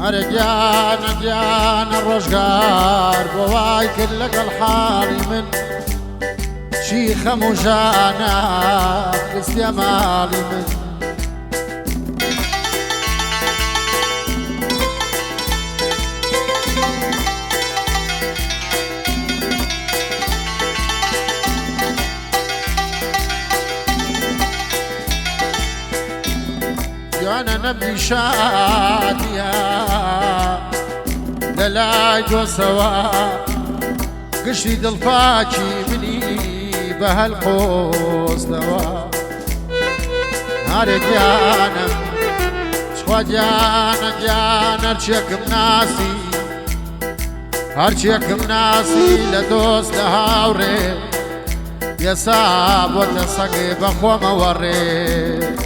عرقيان جيان الرشقار بواي كلك الحال من شيخ مجانا استيمالي من أنا نبي شادية دلاج وسوا قشري دلفاكي مني بهالقوس دوا هاري جانا شخوا جانا ارشيك مناسي ارشيك مناسي لدوس لهاوري يساب وتسقي بخوا موري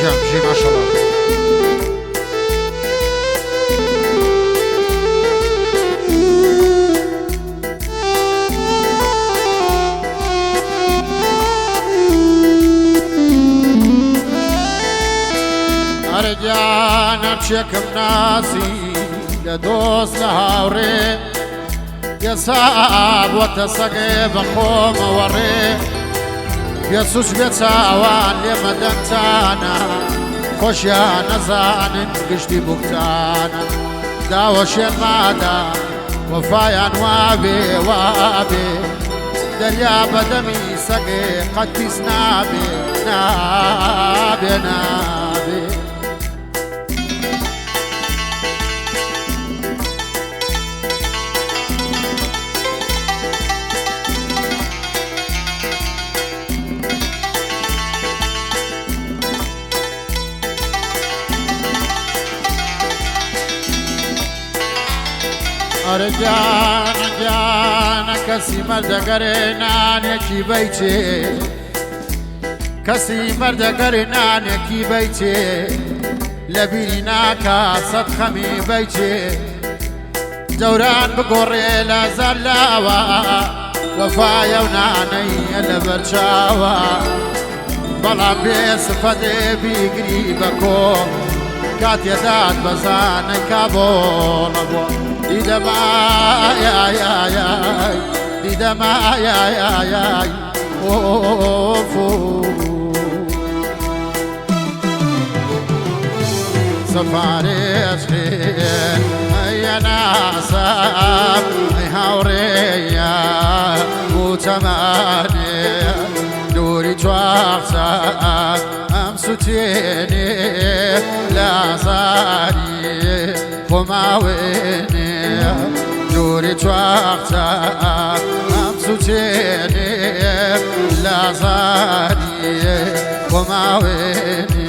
جي ما شاء الله أرجعنا بشكم ناسي لدوس لهاوري يصاب وتسقي بخوم وري يسوس بيتساوان لمدنتانا خوش يا نزان قشتي بوكتانا داوش المادا وفايا وابي وابي دريا بدمي سقي قد تسنابي نابي نابي جانا كسي مرد قرنان يكي بيتي كسي مرد قرنان يكي بيتي لبينا كاسد خمي بيتي جوران بقوري لا زلاوة وفايا وناني لبرشاوة بلا بيس فدي بيقريبكو كات يداد بزاني كابول ديدا ما يا ديدا ما يا اوفو سفاري خير يا ناسا هاوريا وتماني دوري تواخسا امسوتيني لا زاري خماويني دوري تواخسا امسوتيني لا زاري خماويني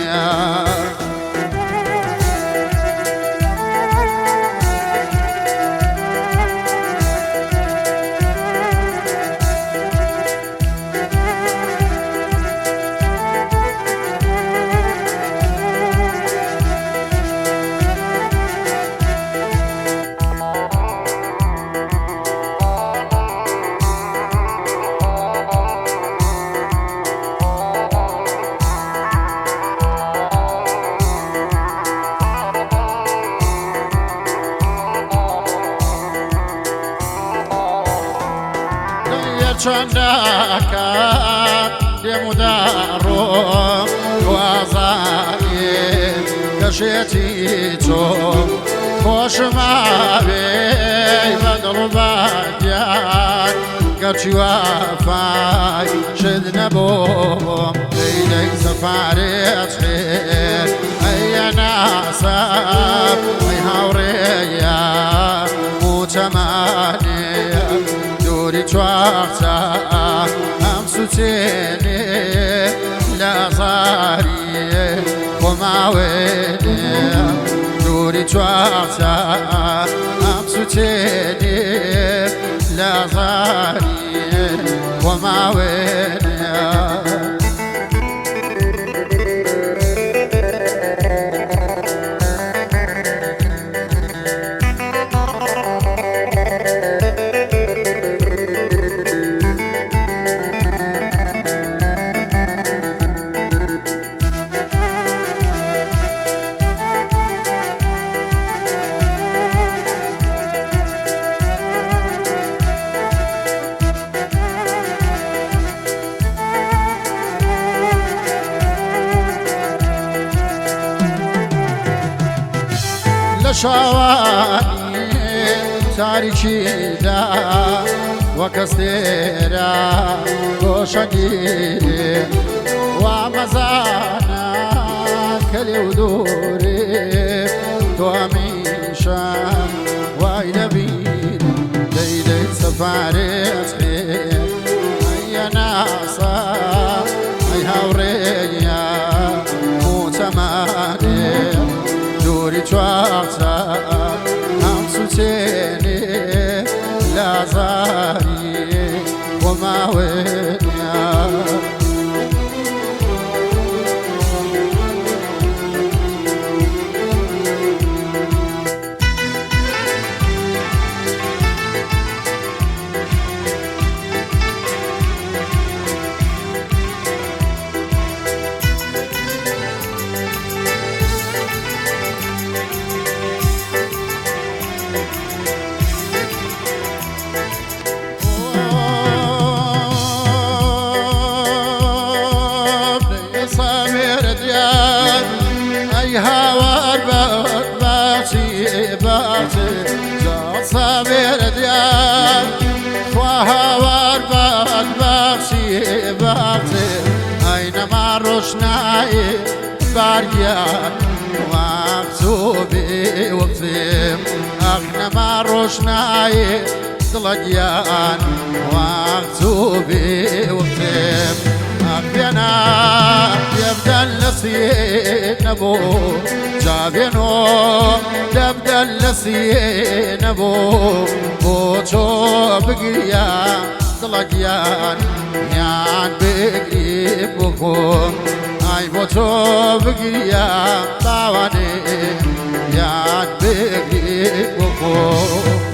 شنداكات دمدارو وزايد كشيتي تو خوش ما بي بدل باجان كرشي وفاي شد نبوم ليلي سفاري خير اي ناسا اي هاوريا وتماني دوري تواخسا امسوتيني لا زاري وماويني دوري تواخسا امسوتيني لا زاري وماويني لشواني تاريخي دا وكستيرا وشقي ومزانا كلي ودوري تواميشا وايدبين ديدي سفاري أسخير أي ناسا أي هوريا موتماني دوري توابتا همسوتيني لازاري وماوينيا هاوار باتي باتي جا صابر ديار وهاوار باتي باتي أينما رشناي باريان ومكتوبي وقتي أينما رشناي دلقيان ومكتوبي وقتي أبينا يبدأ لسينبو جابينو يبدأ لسينبو بوشو بقيا دلقيان يان بقري بخوم أي بوشو بقيا طاواني يان بقري بخوم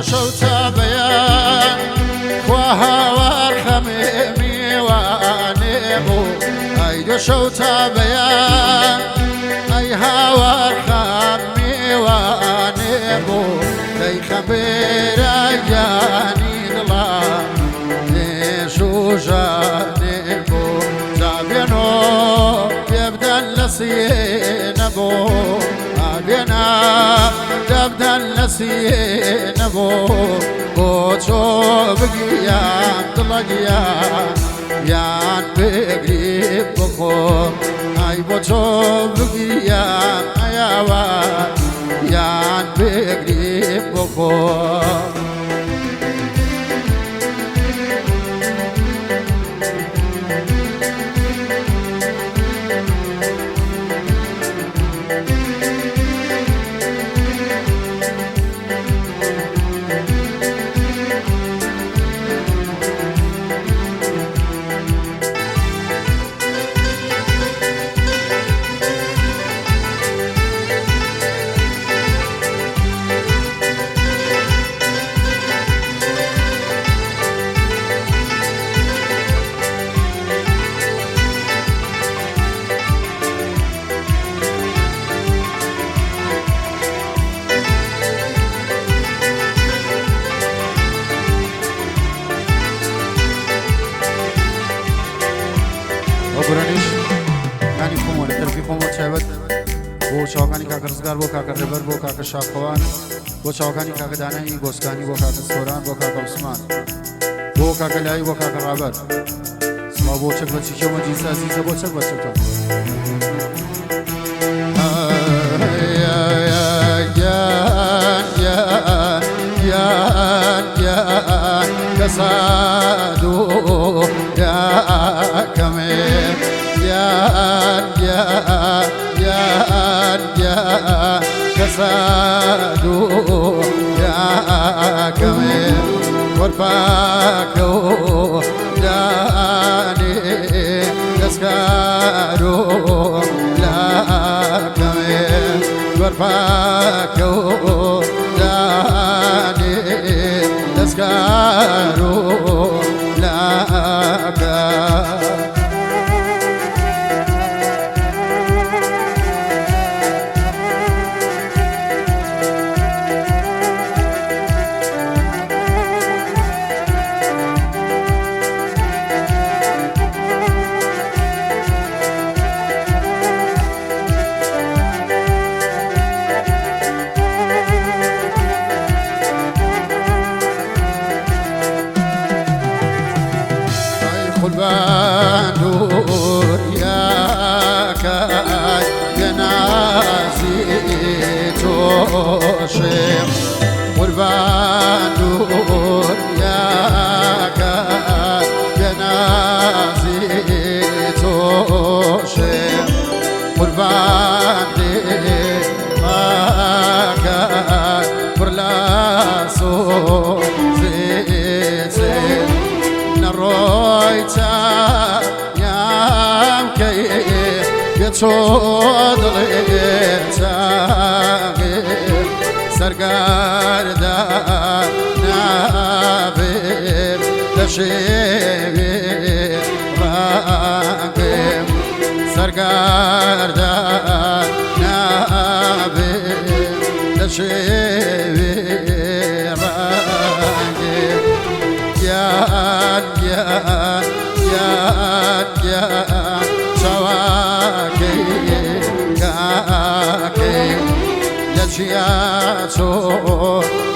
شوتا بيان وهوار خميمي وانيبو ايدو شوتا بيان اي هوار خميمي وانيبو اي خبير اجاني الله ليشو جانيبو زابينو يبدأ لسينبو أبينا تبدأ لسينبو بوشو بقيا طلقيا يان بقري بخوم أي بوشو بقيا أيوان يان بقري بخوم برانیش یعنی خمول ترفی خمول شود بو چاکانی که رزگار بو که ربر بو که شاخوان بو چاکانی که دانه گوسکانی بو که سوران بو که عثمان بو که لای بو که رابر ما بو چک بچی که مجلس عزیز بو چک بچی تا كسادو يا كمين يا كسادو يا كمين ورفاكو داني كسكارو لا كمين ورفاكو داني تسكارو لا قلبانور يا كاي جنازي توشم قلبانور يا كاي جنازي توشم قلباني ما كاي برلاسو زيت نرويتا يام كي يتصود ليتا سرقار دا نابر تشيبير راقم سرقار دا نابر تشيبير راقم يا شواكي كاكي لشياتو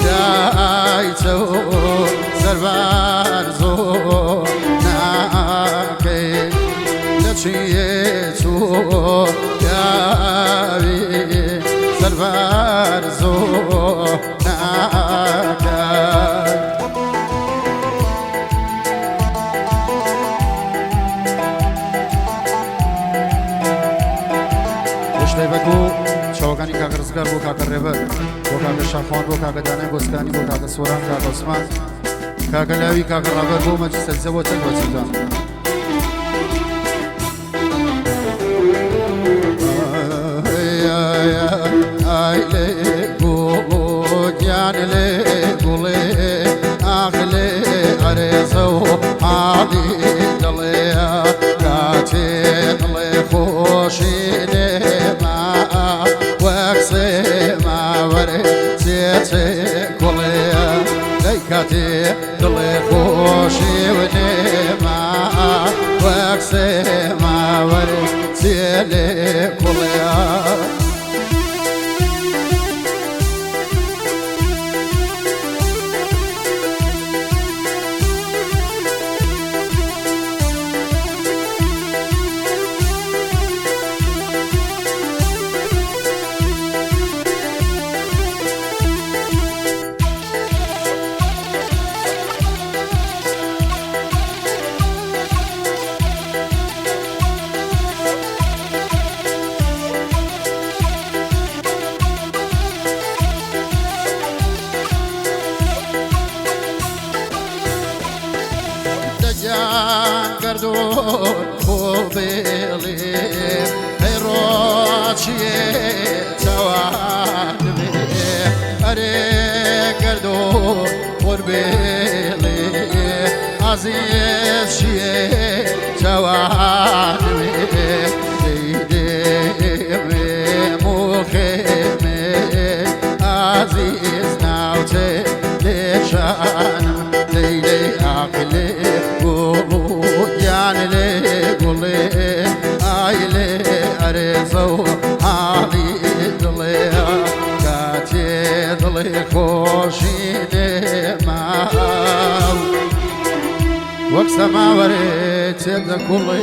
دايتو سربارزو ناكي لشياتو داوي سربارزو ناكي بگو چاوگانی که رزگار بو که ربر بو که شافان بو که دانه گوسکانی بو که سوران که عثمان که لاوی که رابر بو مجلس الزبوت الوسیدان آیله بو جان له گله آخله عرضو عادی دلیا کاتی دل خوشیده ما وري سيتي كليا ليكاتي دلي خوشي ونيما واكسي ما وري سيلي كليا گردون خوبیلی هیروچی توانمی اره گردون خوبیلی عزیز شیه توانمی دیدمی مخیمی عزیز ناوته لیشانم لیلی عقلی يعني لي قولي آيلي أريزو حالي دلي كاتي دلي خوشي دماو وقت ما وريت يبدا كلي